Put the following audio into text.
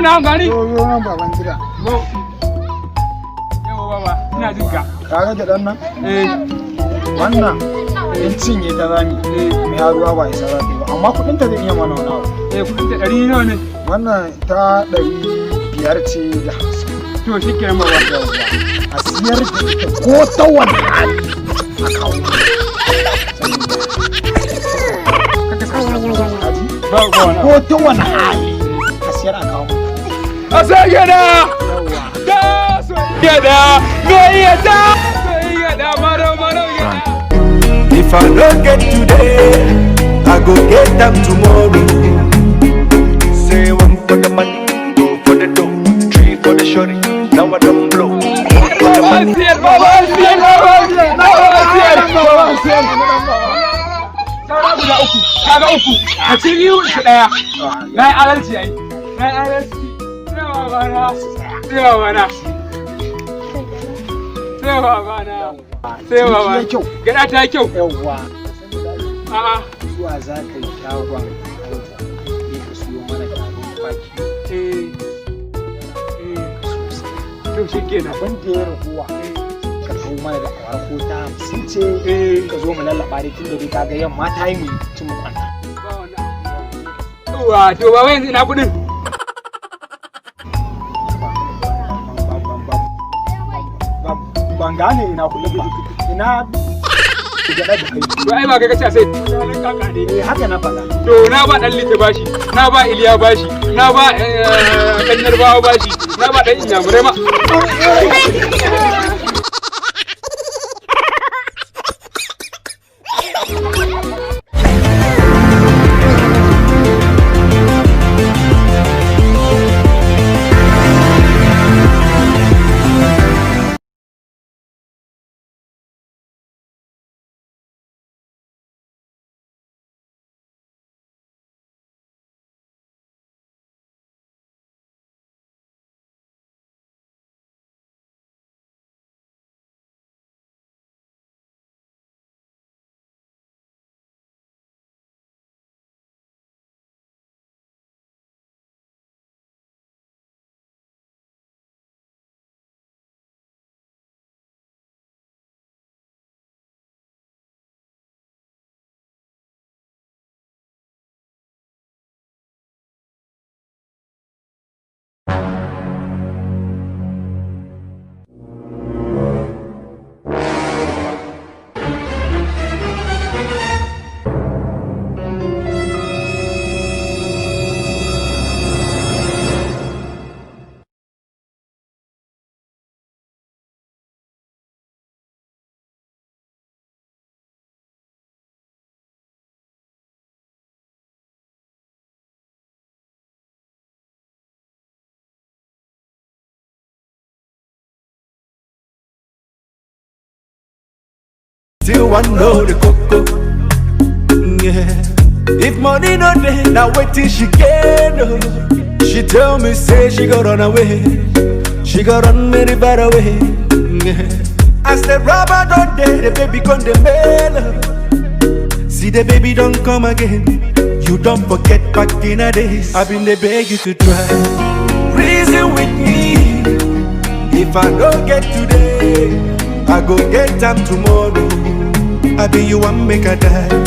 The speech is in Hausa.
na gani yo nan baban gida yawa baba ina jin ka kaga da dan nan eh wannan in cinye ta zani mai haruwa ba isa za ta yi ba amma kudin ta zai iya mana wani abu kudin ta 100 nawa ne wannan ta 500 ce da 50 to shi ke baba a siyar da ita ko ta wani hali a kawo ko ta wani hali a siyar a kawo a sai gida da sai gida mai yada sai gida maro gida. If I don't get today, I go get them tomorrow. Say one for the money, two for the dough, three for the shorty. Now I don't blow. Kaga uku a ci biyu shi daya na yi adalci ai na yi adalci sai babana gada ta kyau yawwa a'a zuwa za ka yi shagon auta ne ka siyo mana garin kwaki to shi kenan wanda ya raguwa ka kawo mana da awar ko ta 50 ce ka zo mu lallaba da tun da dai kaga yamma ta yi mu ci mu kwanta to baba yanzu ina kudin ban gane ina kudin ba ina gada da kai to ai ba kai kace sai kaka ne haka na faɗa to na ba dan lita bashi na ba iliya bashi na ba dan yarbawa bashi na ba dan inyamurai ma Still want know the coco, yeah. If money no dey, now wait till she get oh. She tell me say she got run away, she got run very far away, yeah. As the rubber don't dey, the baby gone the mail. See the baby don't come again, you don't forget back in the days. I've been the beg you to try, reason with me. If I don't get today, I go get them tomorrow. I be you one make a die.